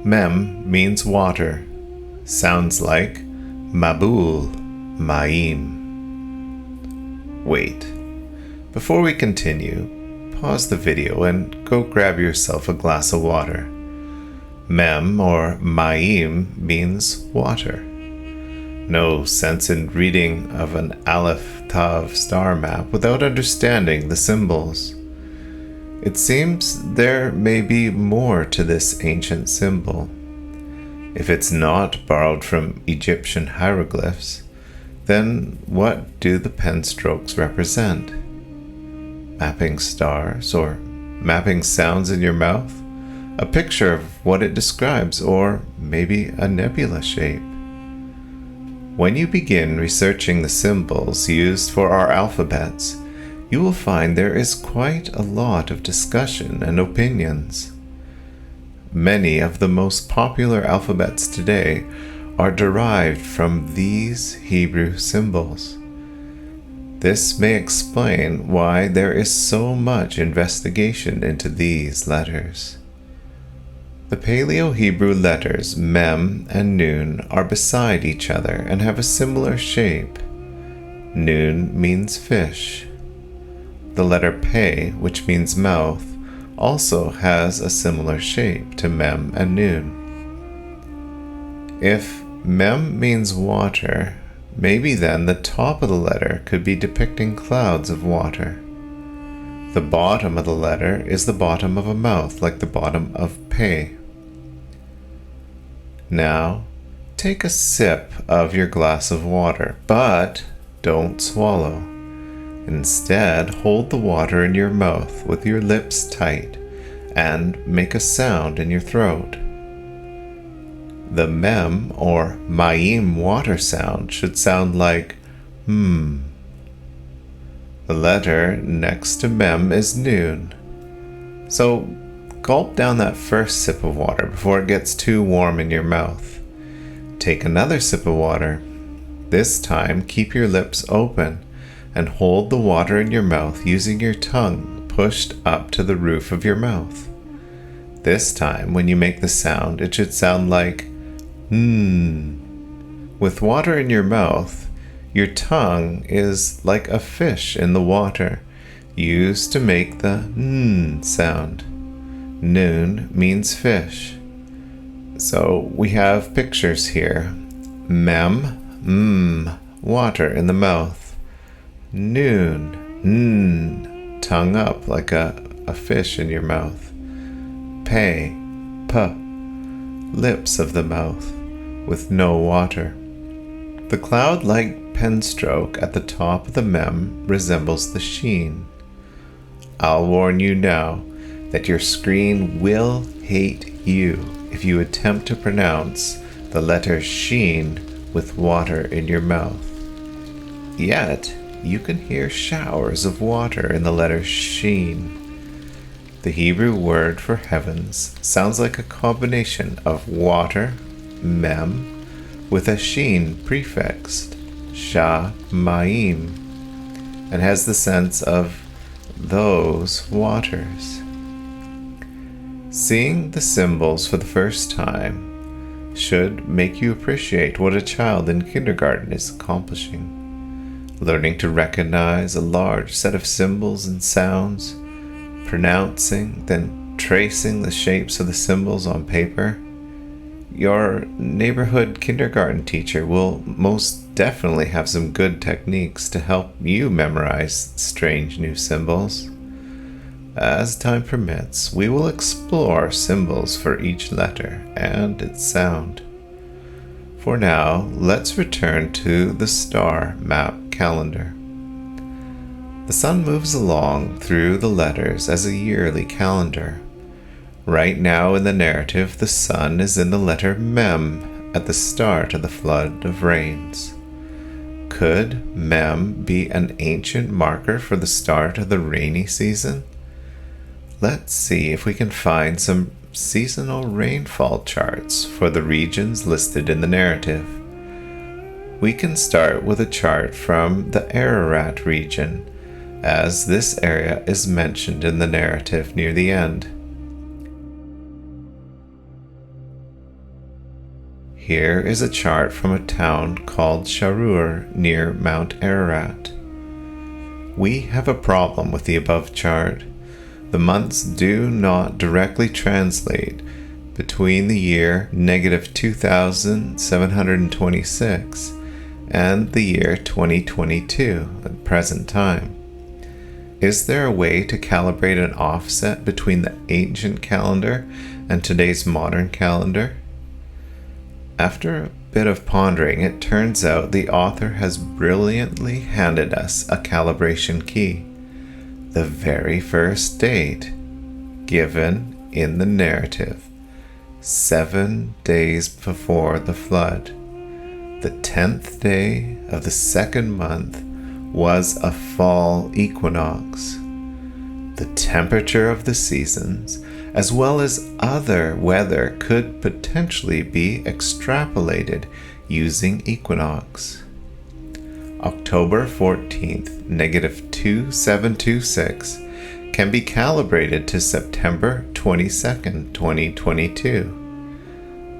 Mem means water. Sounds like Mabul, Mayim. Wait. Before we continue, pause the video and go grab yourself a glass of water. Mem or Mayim means water. No sense in reading of an Alef Tav star map without understanding the symbols. It seems there may be more to this ancient symbol. If it's not borrowed from Egyptian hieroglyphs, then what do the penstrokes represent? Mapping stars or mapping sounds in your mouth? A picture of what it describes, or maybe a nebula shape? When you begin researching the symbols used for our alphabets, you will find there is quite a lot of discussion and opinions. Many of the most popular alphabets today are derived from these Hebrew symbols. This may explain why there is so much investigation into these letters. The Paleo Hebrew letters Mem and Nun are beside each other and have a similar shape. Nun means fish. The letter Pe, which means mouth, also has a similar shape to Mem and Nun. If Mem means water, maybe then the top of the letter could be depicting clouds of water. The bottom of the letter is the bottom of a mouth, like the bottom of Pe. Now, take a sip of your glass of water, but don't swallow. Instead, hold the water in your mouth with your lips tight and make a sound in your throat. The Mem or Mayim water sound should sound like The letter next to Mem is Nun. So gulp down that first sip of water before it gets too warm in your mouth. Take another sip of water. This time, keep your lips open and hold the water in your mouth using your tongue pushed up to the roof of your mouth. This time, when you make the sound, it should sound like With water in your mouth, your tongue is like a fish in the water, used to make the sound. Nun means fish. So we have pictures here. Mem, water in the mouth. Nun, tongue up like a fish in your mouth. Pe, lips of the mouth with no water. The cloud-like penstroke at the top of the Mem resembles the sheen. I'll warn you now that your screen will hate you if you attempt to pronounce the letter sheen with water in your mouth. Yet, you can hear showers of water in the letter sheen. The Hebrew word for heavens sounds like a combination of water, Mem, with a sheen prefixed, Mayim, and has the sense of those waters. Seeing the symbols for the first time should make you appreciate what a child in kindergarten is accomplishing. Learning to recognize a large set of symbols and sounds, pronouncing, then tracing the shapes of the symbols on paper. Your neighborhood kindergarten teacher will most definitely have some good techniques to help you memorize strange new symbols. As time permits, we will explore symbols for each letter and its sound. For now, let's return to the star map calendar. The sun moves along through the letters as a yearly calendar. Right now in the narrative, the sun is in the letter Mem at the start of the flood of rains. Could Mem be an ancient marker for the start of the rainy season? Let's see if we can find some seasonal rainfall charts for the regions listed in the narrative. We can start with a chart from the Ararat region, as this area is mentioned in the narrative near the end. Here is a chart from a town called Sharur near Mount Ararat. We have a problem with the above chart. The months do not directly translate between the year -2726 and the year 2022 at present time. Is there a way to calibrate an offset between the ancient calendar and today's modern calendar? After a bit of pondering, it turns out the author has brilliantly handed us a calibration key, the very first date given in the narrative, 7 days before the flood. The 10th day of the second month was a fall equinox. The temperature of the seasons, as well as other weather, could potentially be extrapolated using equinox. October 14th, -2726, can be calibrated to September 22nd, 2022.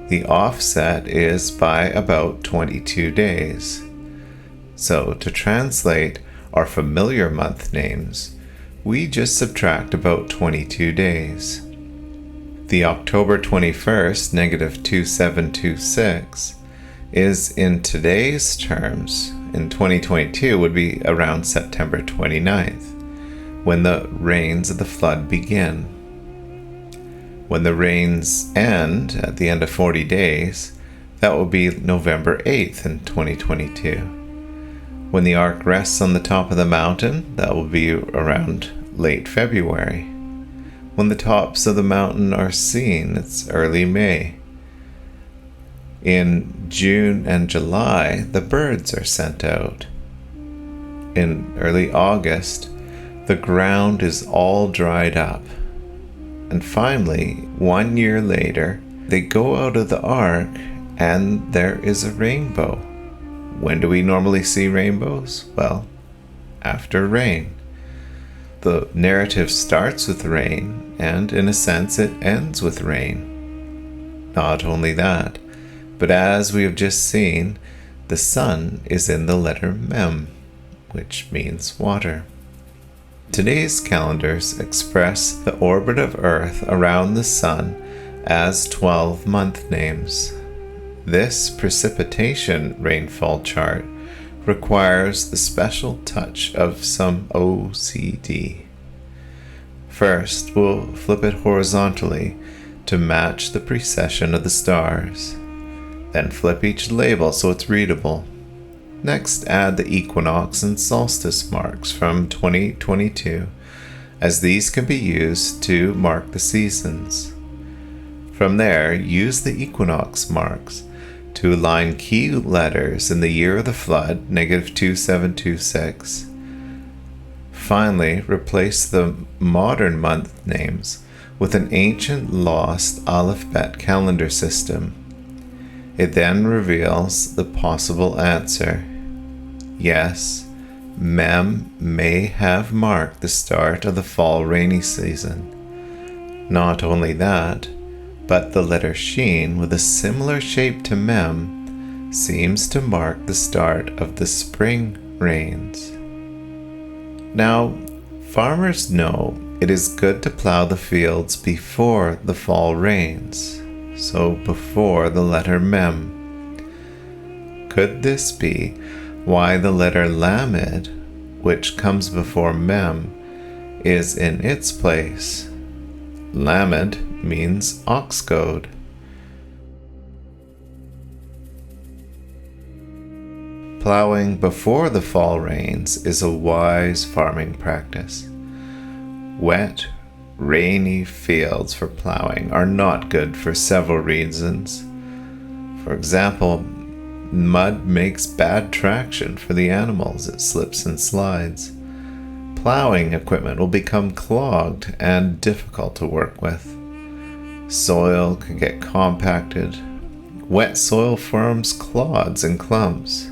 The offset is by about 22 days. So to translate our familiar month names, we just subtract about 22 days. The October 21st, -2726, is in today's terms, in 2022, would be around September 29th, when the rains of the flood begin. When the rains end at the end of 40 days, that will be November 8th in 2022. When the ark rests on the top of the mountain, that will be around late February. When the tops of the mountain are seen, it's early May. In June and July, the birds are sent out. In early August, the ground is all dried up. And finally, 1 year later, they go out of the ark and there is a rainbow. When do we normally see rainbows? Well, after rain. The narrative starts with rain, and in a sense it ends with rain. Not only that, but as we have just seen, the sun is in the letter Mem, which means water. Today's calendars express the orbit of Earth around the sun as 12 month names. This precipitation rainfall chart requires the special touch of some OCD. First, we'll flip it horizontally to match the precession of the stars. Then flip each label so it's readable. Next, add the equinox and solstice marks from 2022, as these can be used to mark the seasons. From there, use the equinox marks to align key letters in the year of the flood, -2726. Finally, replace the modern month names with an ancient lost alphabet calendar system. It then reveals the possible answer. Yes, Mem may have marked the start of the fall rainy season. Not only that, but the letter Sheen, with a similar shape to Mem, seems to mark the start of the spring rains. Now, farmers know it is good to plow the fields before the fall rains, so before the letter Mem. Could this be why the letter Lamed, which comes before Mem, is in its place? Lamed means ox goad. Plowing before the fall rains is a wise farming practice. Wet, rainy fields for plowing are not good for several reasons. For example, mud makes bad traction for the animals. It slips and slides. Plowing equipment will become clogged and difficult to work with. Soil can get compacted. Wet soil forms clods and clumps.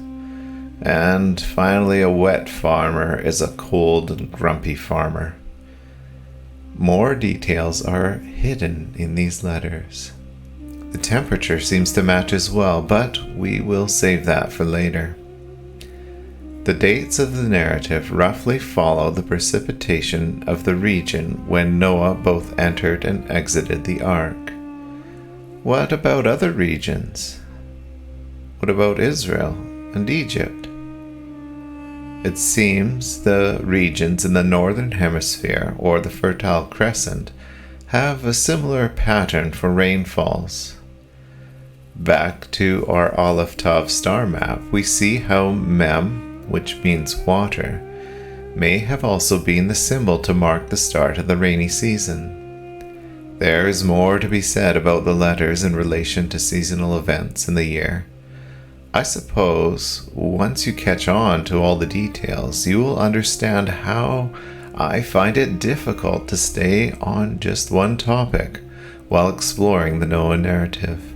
And finally, a wet farmer is a cold and grumpy farmer. More details are hidden in these letters. The temperature seems to match as well, but we will save that for later. The dates of the narrative roughly follow the precipitation of the region when Noah both entered and exited the ark. What about other regions? What about Israel and Egypt? It seems the regions in the northern hemisphere, or the Fertile Crescent, have a similar pattern for rainfalls. Back to our Alef star map, we see how Mem, which means water, may have also been the symbol to mark the start of the rainy season. There is more to be said about the letters in relation to seasonal events in the year. I suppose once you catch on to all the details, you will understand how I find it difficult to stay on just one topic while exploring the Noah narrative.